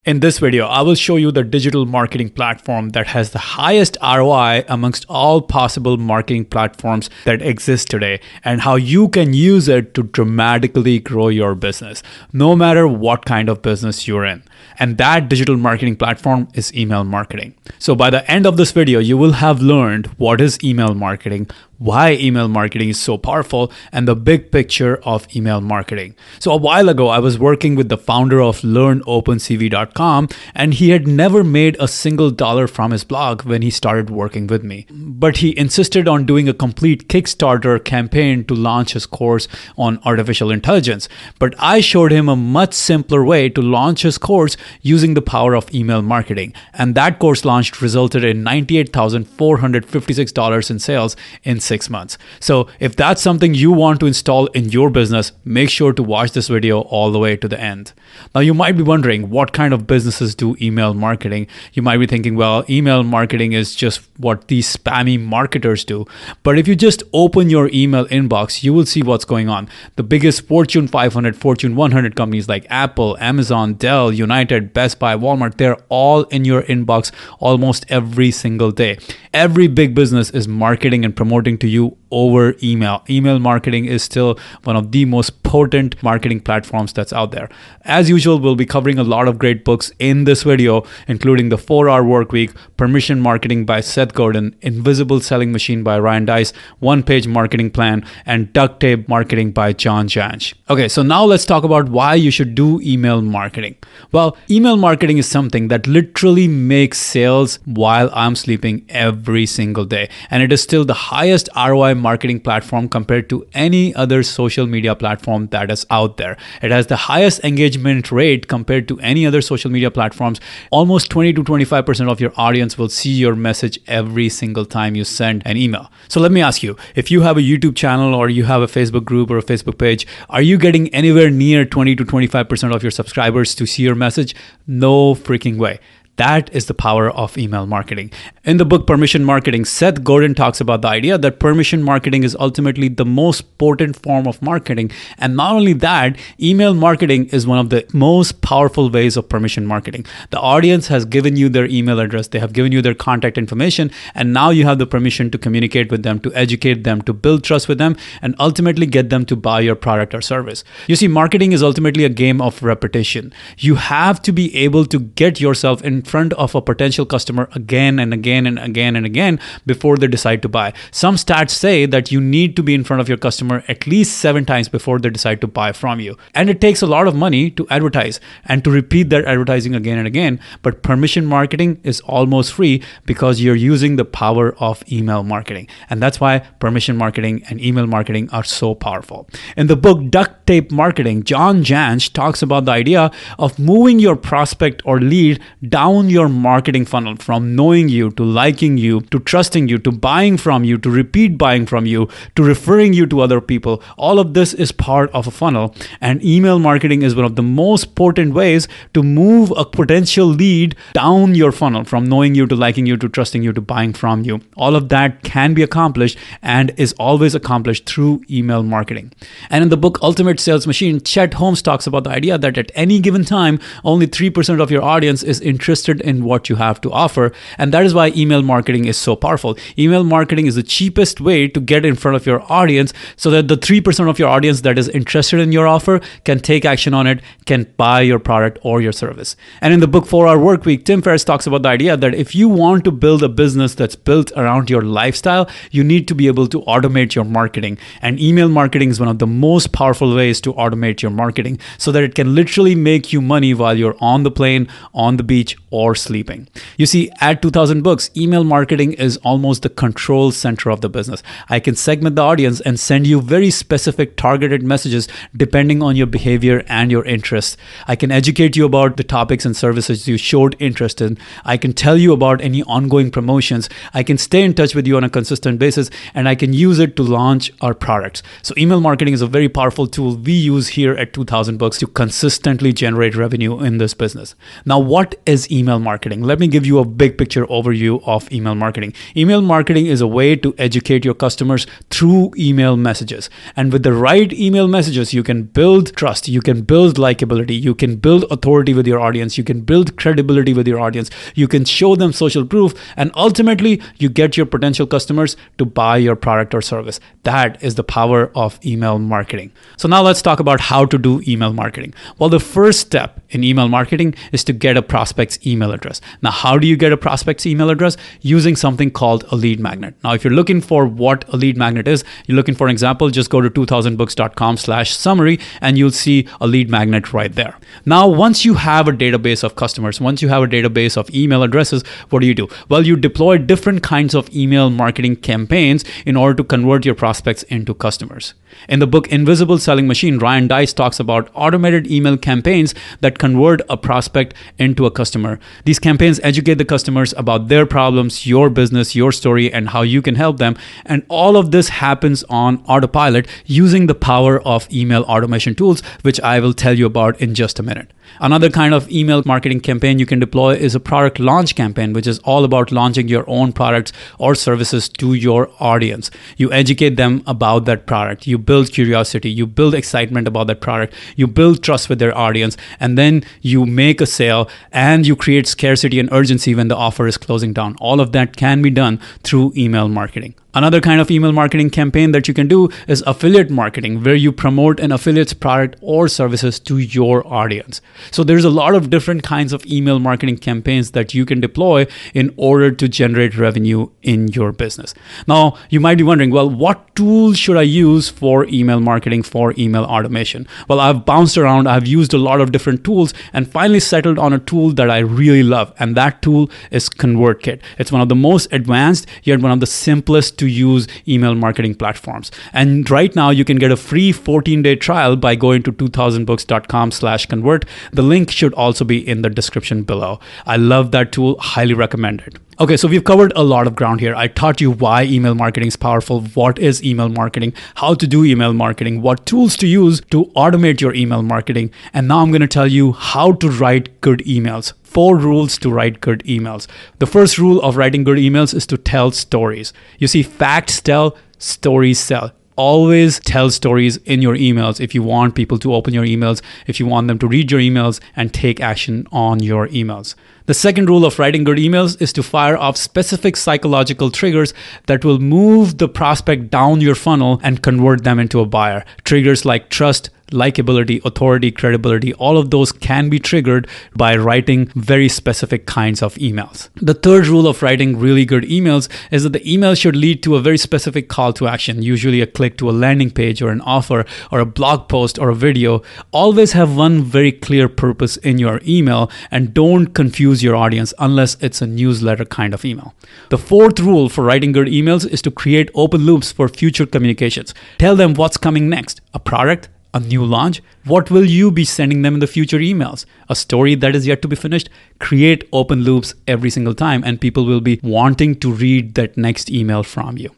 In this video, I will show you the digital marketing platform that has the highest ROI amongst all possible marketing platforms that exist today and how you can use it to dramatically grow your business, no matter what kind of business you're in. And that digital marketing platform is email marketing. So by the end of this video, you will have learned what is email marketing, why email marketing is so powerful, and the big picture of email marketing. So a while ago, I was working with the founder of LearnOpenCV.com, and he had never made a single dollar from his blog when he started working with me. But he insisted on doing a complete Kickstarter campaign to launch his course on artificial intelligence. But I showed him a much simpler way to launch his course using the power of email marketing. And that course launched resulted in $98,456 in sales in 6 months. So if that's something you want to install in your business, make sure to watch this video all the way to the end. Now you might be wondering, what kind of businesses do email marketing? You might be thinking, well, email marketing is just what these spammy marketers do. But if you just open your email inbox, you will see what's going on. The biggest Fortune 500, Fortune 100 companies like Apple, Amazon, Dell, United, Best Buy, Walmart, they're all in your inbox almost every single day. Every big business is marketing and promoting to you over email. Email marketing is still one of the most potent marketing platforms that's out there. As usual, we'll be covering a lot of great books in this video, including The 4-Hour Workweek, Permission Marketing by Seth Godin, Invisible Selling Machine by Ryan Deiss, One Page Marketing Plan, and Duct Tape Marketing by John Jantsch. Okay, so now let's talk about why you should do email marketing. Well, email marketing is something that literally makes sales while I'm sleeping every single day. And it is still the highest ROI marketing platform compared to any other social media platform that is out there. It has the highest engagement rate compared to any other social media platforms. Almost 20 to 25% of your audience will see your message every single time you send an email. So let me ask you, if you have a YouTube channel or you have a Facebook group or a Facebook page, are you getting anywhere near 20 to 25% of your subscribers to see your message? No freaking way. That is the power of email marketing. In the book Permission Marketing, Seth Godin talks about the idea that permission marketing is ultimately the most potent form of marketing. And not only that, email marketing is one of the most powerful ways of permission marketing. The audience has given you their email address, they have given you their contact information, and now you have the permission to communicate with them, to educate them, to build trust with them, and ultimately get them to buy your product or service. You see, marketing is ultimately a game of repetition. You have to be able to get yourself in front of a potential customer again and again and again and again before they decide to buy. Some stats say that you need to be in front of your customer at least 7 times before they decide to buy from you. And it takes a lot of money to advertise and to repeat that advertising again and again. But permission marketing is almost free because you're using the power of email marketing. And that's why permission marketing and email marketing are so powerful. In the book Duct Tape Marketing, John Jantsch talks about the idea of moving your prospect or lead down your marketing funnel from knowing you to liking you to trusting you to buying from you to repeat buying from you to referring you to other people. All of this is part of a funnel, and email marketing is one of the most potent ways to move a potential lead down your funnel from knowing you to liking you to trusting you to buying from you. All of that can be accomplished and is always accomplished through email marketing. And in the book Ultimate Sales Machine, Chet Holmes talks about the idea that at any given time, only 3% of your audience is interested in what you have to offer. And that is why email marketing is so powerful. Email marketing is the cheapest way to get in front of your audience so that the 3% of your audience that is interested in your offer can take action on it, can buy your product or your service. And in the book 4-Hour Workweek, Tim Ferriss talks about the idea that if you want to build a business that's built around your lifestyle, you need to be able to automate your marketing. And email marketing is one of the most powerful ways to automate your marketing so that it can literally make you money while you're on the plane, on the beach, or sleeping. You see, at 2000 Books, email marketing is almost the control center of the business. I can segment the audience and send you very specific targeted messages depending on your behavior and your interests. I can educate you about the topics and services you showed interest in. I can tell you about any ongoing promotions. I can stay in touch with you on a consistent basis, and I can use it to launch our products. So email marketing is a very powerful tool we use here at 2000 Books to consistently generate revenue in this business. Now, what is email email marketing? Let me give you a big picture overview of email marketing. Email marketing is a way to educate your customers through email messages. And with the right email messages, you can build trust, you can build likability, you can build authority with your audience, you can build credibility with your audience, you can show them social proof, and ultimately you get your potential customers to buy your product or service. That is the power of email marketing. So now let's talk about how to do email marketing. Well, the first step in email marketing is to get a prospect's email address. Now, how do you get a prospect's email address? Using something called a lead magnet. Now, if you're looking for what a lead magnet is, you're looking for an example, just go to 2000books.com/summary and you'll see a lead magnet right there. Now, once you have a database of customers, once you have a database of email addresses, what do? Well, you deploy different kinds of email marketing campaigns in order to convert your prospects into customers. In the book Invisible Selling Machine, Ryan Deiss talks about automated email campaigns that convert a prospect into a customer. These campaigns educate the customers about their problems, your business, your story, and how you can help them. And all of this happens on autopilot using the power of email automation tools, which I will tell you about in just a minute. Another kind of email marketing campaign you can deploy is a product launch campaign, which is all about launching your own products or services to your audience. You educate them about that product. You build curiosity. You build excitement about that product. You build trust with their audience. And then you make a sale and you create scarcity and urgency when the offer is closing down. All of that can be done through email marketing. Another kind of email marketing campaign that you can do is affiliate marketing, where you promote an affiliate's product or services to your audience. So there's a lot of different kinds of email marketing campaigns that you can deploy in order to generate revenue in your business. Now, you might be wondering, well, what tool should I use for email marketing, for email automation? Well, I've bounced around, I've used a lot of different tools and finally settled on a tool that I really love. And that tool is ConvertKit. It's one of the most advanced, yet one of the simplest to use email marketing platforms. And right now you can get a free 14-day trial by going to 2000books.com/convert. The link should also be in the description below. I love that tool, highly recommend it. Okay, so we've covered a lot of ground here. I taught you why email marketing is powerful, what is email marketing, how to do email marketing, what tools to use to automate your email marketing. And now I'm going to tell you how to write good emails. 4 rules to write good emails. The first rule of writing good emails is to tell stories. You see, facts tell, stories sell. Always tell stories in your emails if you want people to open your emails, if you want them to read your emails and take action on your emails. The second rule of writing good emails is to fire off specific psychological triggers that will move the prospect down your funnel and convert them into a buyer. Triggers like trust, likability, authority, credibility, all of those can be triggered by writing very specific kinds of emails. The third rule of writing really good emails is that the email should lead to a very specific call to action, usually a click to a landing page or an offer or a blog post or a video. Always have one very clear purpose in your email and don't confuse your audience unless it's a newsletter kind of email. The fourth rule for writing good emails is to create open loops for future communications. Tell them what's coming next, a product, a new launch. What will you be sending them in the future emails? A story that is yet to be finished? Create open loops every single time and people will be wanting to read that next email from you.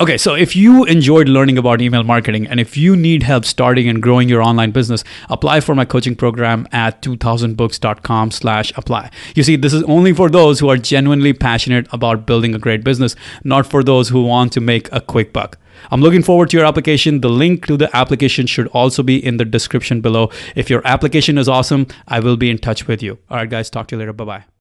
Okay, so if you enjoyed learning about email marketing and if you need help starting and growing your online business, apply for my coaching program at 2000books.com/apply. You see, this is only for those who are genuinely passionate about building a great business, not for those who want to make a quick buck. I'm looking forward to your application. The link to the application should also be in the description below. If your application is awesome, I will be in touch with you. All right, guys, talk to you later. Bye-bye.